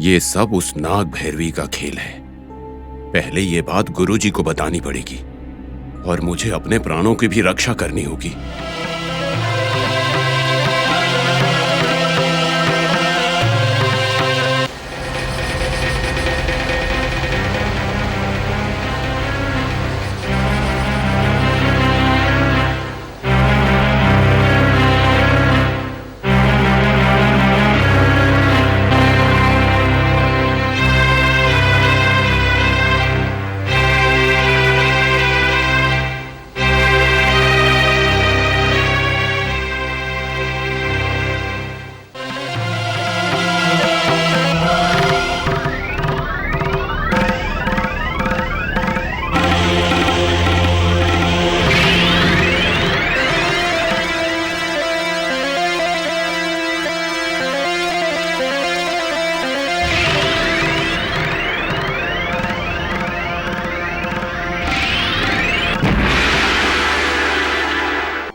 ये सब उस नाग भैरवी का खेल है। पहले ये बात गुरुजी को बतानी पड़ेगी और मुझे अपने प्राणों की भी रक्षा करनी होगी।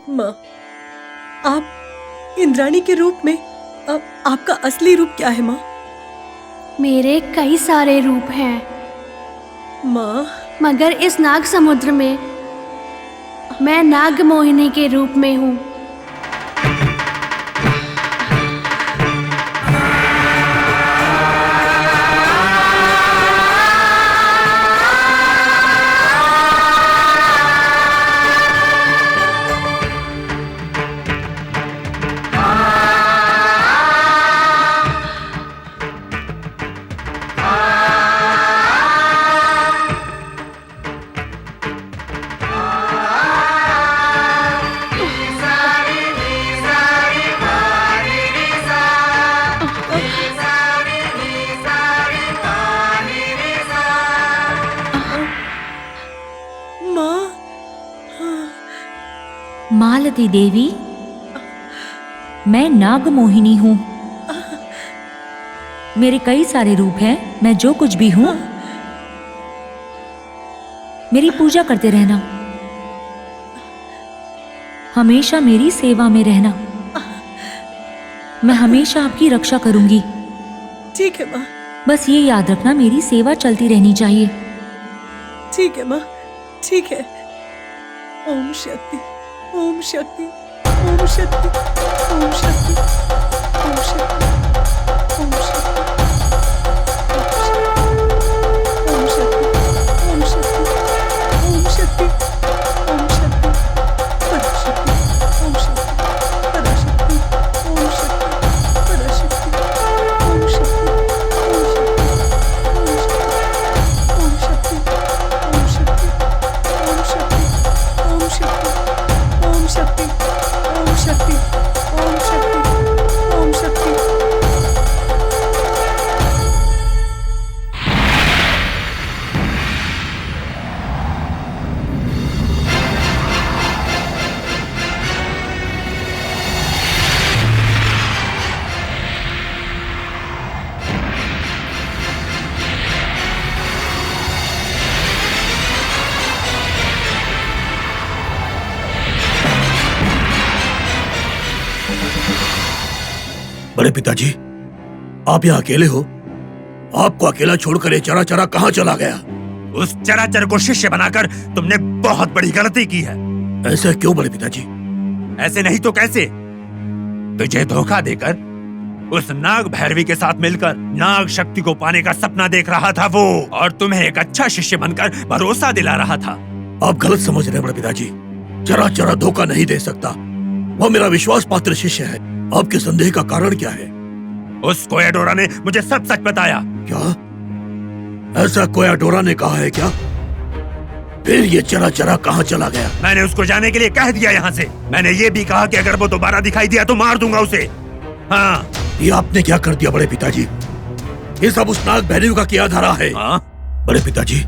माँ, आप इंद्राणी के रूप में आपका असली रूप क्या है माँ? मेरे कई सारे रूप हैं माँ, मगर इस नाग समुद्र में मैं नाग मोहिनी के रूप में हूँ। मालती देवी, मैं नाग मोहिनी हूँ। मेरे कई सारे रूप हैं। मैं जो कुछ भी हूँ, मेरी पूजा करते रहना, हमेशा मेरी सेवा में रहना। मैं हमेशा आपकी रक्षा करूंगी। ठीक है माँ। बस ये याद रखना, मेरी सेवा चलती रहनी चाहिए। ठीक है माँ, ठीक है। ओम शक्ति, ओम शक्ति, ओम शक्ति, ओम शक्ति, ओम शक्ति, ओम शक्ति, ओम शक्ति, ओम शक्ति, ओम शक्ति, ओम शक्ति, पराशक्ति, ओम शक्ति, पराशक्ति, ओम शक्ति, पराशक्ति, ओम शक्ति, ओम शक्ति, ओम शक्ति, ओम शक्ति, ओम शक्ति, ओम शक्ति, ओम शक्ति, ओम शक्ति, ओम शक्ति, ओम शक्ति। बड़े पिताजी, आप यहाँ अकेले हो? आपको अकेला छोड़कर ये चराचरा कहाँ चला गया? उस चराचर को शिष्य बनाकर तुमने बहुत बड़ी गलती की है। ऐसा क्यों बड़े पिताजी? ऐसे नहीं तो कैसे? तुझे धोखा देकर उस नाग भैरवी के साथ मिलकर नाग शक्ति को पाने का सपना देख रहा था वो, और तुम्हें एक अच्छा शिष्य बनकर भरोसा दिला रहा था। आप गलत समझ रहे हैं बड़े पिताजी। चराचरा धोखा नहीं दे सकता। वो मेरा विश्वास पात्र शिष्य है। आपके संदेह का कारण क्या है? उस कोयाडोरा ने मुझे सब सच बताया। क्या? ऐसा कोयाडोरा ने कहा है क्या? फिर ये चराचरा कहाँ चला गया? मैंने उसको जाने के लिए कह दिया यहाँ से। मैंने ये भी कहा कि अगर वो दोबारा दिखाई दिया तो मार दूंगा उसे। हाँ। ये आपने क्या कर दिया बड़े पिताजी? ये सब उस नाग भैरवी का किया धरा है। हाँ? बड़े पिताजी,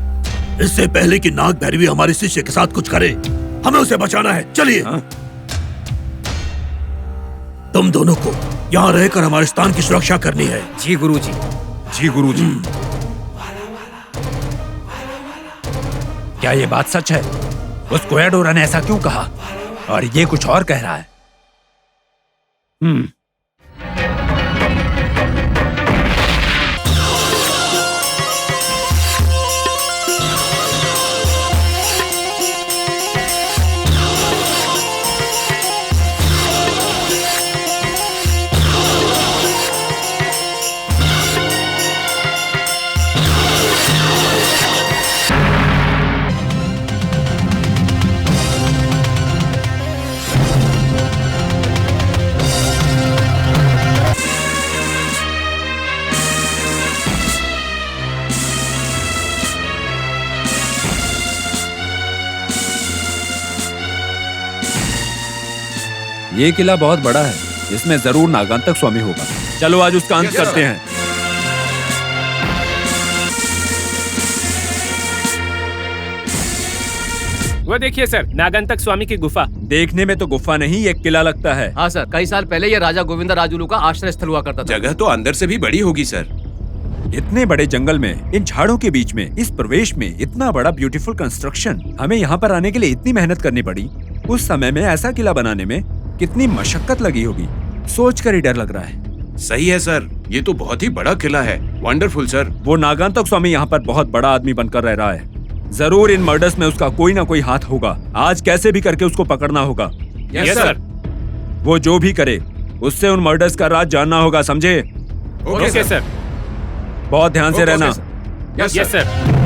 इससे पहले कि नाग भैरवी हमारे शिष्य के साथ कुछ करे, हमें उसे बचाना है। चलिए। हाँ? तुम दोनों को यहाँ रहकर हमारे स्थान की सुरक्षा करनी है। जी गुरुजी। जी गुरुजी। क्या ये बात सच है? उस कोयाडोरा ने ऐसा क्यों कहा? और ये कुछ और कह रहा है। ये किला बहुत बड़ा है, इसमें जरूर नागांतक स्वामी होगा। चलो आज उसका अंत करते हैं। वो देखिए सर, नागांतक स्वामी की गुफा। देखने में तो गुफा नहीं, एक किला लगता है। हाँ सर, कई साल पहले ये राजा गोविंदा राजुलू का आश्रय स्थल हुआ करता था। जगह तो अंदर से भी बड़ी होगी सर। इतने बड़े जंगल में, इन झाड़ों के बीच में, इस प्रवेश में इतना बड़ा ब्यूटीफुल कंस्ट्रक्शन, हमें यहाँ पर आने के लिए इतनी मेहनत करनी पड़ी। उस समय में ऐसा किला बनाने में कितनी मशक्कत लगी होगी, सोचकर ही डर लग रहा है। सही है सर, ये तो बहुत ही बड़ा किला है। Wonderful sir. वो नागांतक स्वामी यहाँ पर बहुत बड़ा आदमी बनकर रह रहा है। जरूर इन मर्डर्स में उसका कोई ना कोई हाथ होगा। आज कैसे भी करके उसको पकड़ना होगा। Yes sir. वो जो भी करे, उससे उन मर्डर्स का राज जानना होगा, समझे? Okay sir. बहुत ध्यान से रहना। Yes sir.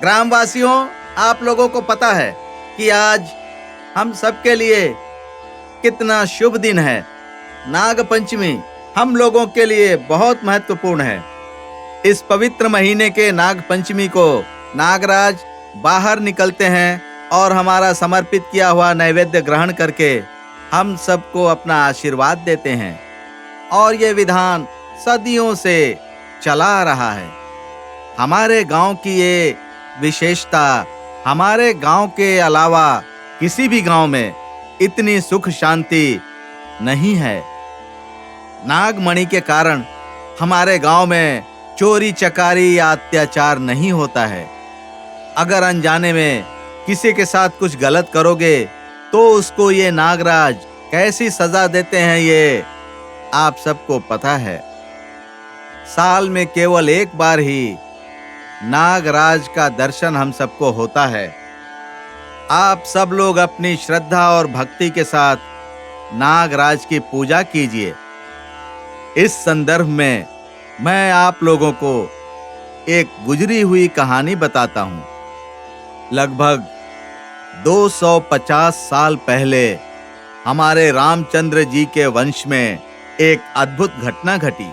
ग्रामवासियों, आप लोगों को पता है कि आज हम सबके लिए कितना शुभ दिन है। नाग पंचमी हम लोगों के लिए बहुत महत्वपूर्ण है। इस पवित्र महीने के नाग पंचमी को नागराज बाहर निकलते हैं और हमारा समर्पित किया हुआ नैवेद्य ग्रहण करके हम सबको अपना आशीर्वाद देते हैं और ये विधान सदियों से चला आ रहा है। हमारे गांव की ये विशेषता हमारे गांव के अलावा किसी भी गांव में इतनी सुख शांति नहीं है। नागमणि के कारण हमारे गांव में चोरी चकारी या अत्याचार नहीं होता है। अगर अनजाने में किसी के साथ कुछ गलत करोगे तो उसको ये नागराज कैसी सजा देते हैं ये आप सबको पता है। साल में केवल एक बार ही नागराज का दर्शन हम सबको होता है। आप सब लोग अपनी श्रद्धा और भक्ति के साथ नागराज की पूजा कीजिए। इस संदर्भ में मैं आप लोगों को एक गुजरी हुई कहानी बताता हूं। लगभग 250 साल पहले हमारे रामचंद्र जी के वंश में एक अद्भुत घटना घटी।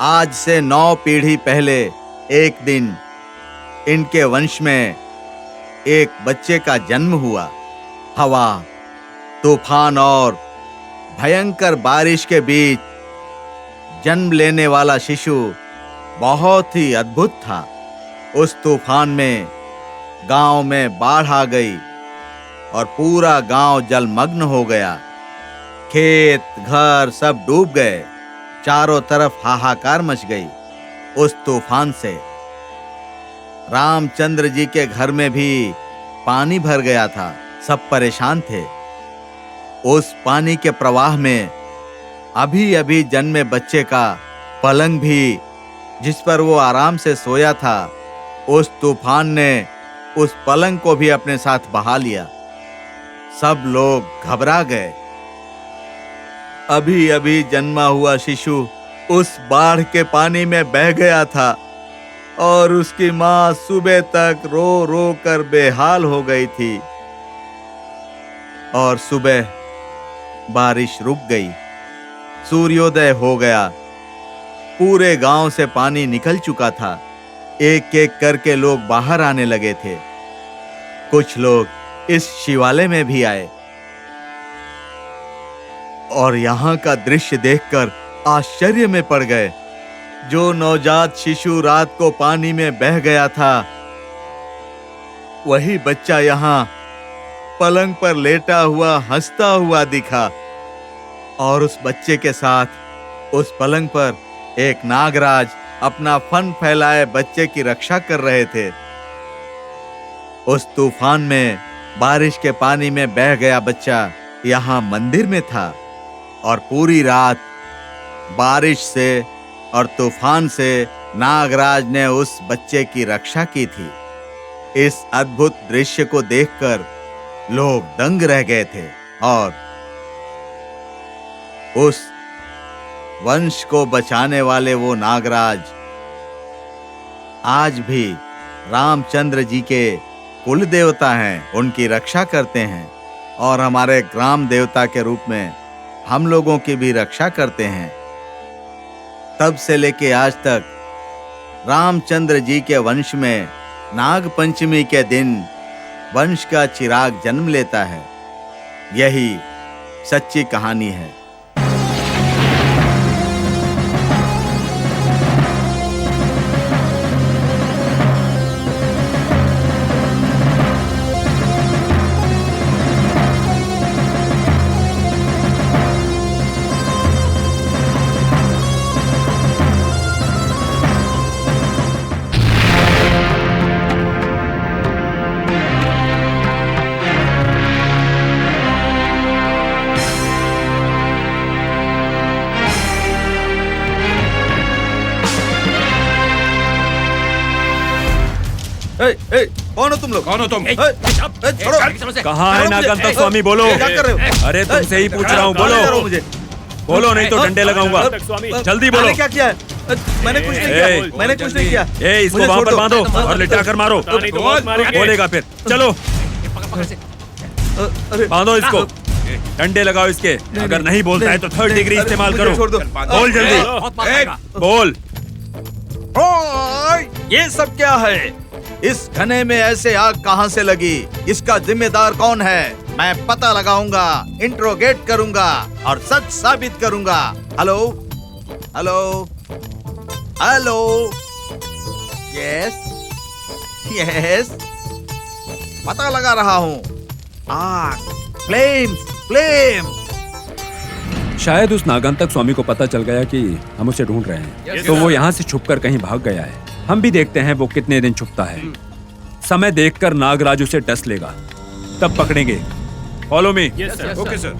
आज से 9 पीढ़ी पहले एक दिन इनके वंश में एक बच्चे का जन्म हुआ। हवा, तूफान और भयंकर बारिश के बीच जन्म लेने वाला शिशु बहुत ही अद्भुत था। उस तूफान में गांव में बाढ़ आ गई और पूरा गांव जलमग्न हो गया। खेत घर सब डूब गए। चारों तरफ हाहाकार मच गई उस तूफान से। रामचंद्र जी के घर में भी पानी भर गया था। सब परेशान थे। उस पानी के प्रवाह में अभी अभी जन्मे बच्चे का पलंग भी, जिस पर वो आराम से सोया था, उस तूफान ने उस पलंग को भी अपने साथ बहा लिया। सब लोग घबरा गए। अभी अभी जन्मा हुआ शिशु उस बाढ़ के पानी में बह गया था और उसकी मां सुबह तक रो रो कर बेहाल हो गई थी। और सुबह बारिश रुक गई, सूर्योदय हो गया। पूरे गांव से पानी निकल चुका था। एक एक करके लोग बाहर आने लगे थे। कुछ लोग इस शिवालय में भी आए और यहाँ का दृश्य देखकर आश्चर्य में पड़ गए। जो नवजात शिशु रात को पानी में बह गया था, वही बच्चा यहाँ पलंग पर लेटा हुआ हंसता हुआ दिखा। और उस बच्चे के साथ उस पलंग पर एक नागराज अपना फन फैलाए बच्चे की रक्षा कर रहे थे। उस तूफान में बारिश के पानी में बह गया बच्चा यहाँ मंदिर में था और पूरी रात बारिश से और तूफान से नागराज ने उस बच्चे की रक्षा की थी। इस अद्भुत दृश्य को देखकर लोग दंग रह गए थे और उस वंश को बचाने वाले वो नागराज आज भी रामचंद्र जी के कुल देवता हैं। उनकी रक्षा करते हैं और हमारे ग्राम देवता के रूप में हम लोगों की भी रक्षा करते हैं। तब से लेके आज तक रामचंद्र जी के वंश में नाग पंचमी के दिन वंश का चिराग जन्म लेता है। यही सच्ची कहानी है। कौन हो तुम लोग? कौन हो तुम? छोड़ो। कहाँ है नागंतक स्वामी? बोलो। क्या कर रहे हो? अरे तुमसे ही पूछ रहा हूँ, बोलो। मुझे बोलो नहीं तो डंडे लगाऊंगा। जल्दी बोलो। मैंने क्या किया है? मैंने कुछ नहीं किया। मैंने कुछ नहीं किया। इसको मुझे वहां छोड़ पर दो। बांधो और लिटा कर मारो। बोलेगा फिर। चलो बांधो इसको, डंडे लगाओ इसके। अगर नहीं बोलता है तो 3rd डिग्री इस्तेमाल करो। छोड़ दो। बोल जल्दी, बोल। ये सब क्या है? इस घने में ऐसे आग कहां से लगी? इसका जिम्मेदार कौन है? मैं पता लगाऊंगा, इंट्रोगेट करूंगा और सच साबित करूंगा। Hello hello hello, yes yes, पता लगा रहा हूं। आग, फ्लेम्स फ्लेम्स। शायद उस नागंतक स्वामी को पता चल गया कि हम उसे ढूंढ रहे हैं, तो वो यहाँ से छुपकर कहीं भाग गया है। हम भी देखते हैं वो कितने दिन छुपता है। समय देखकर नागराज उसे डस लेगा, तब पकड़ेंगे। Follow me. Yes sir. Okay sir.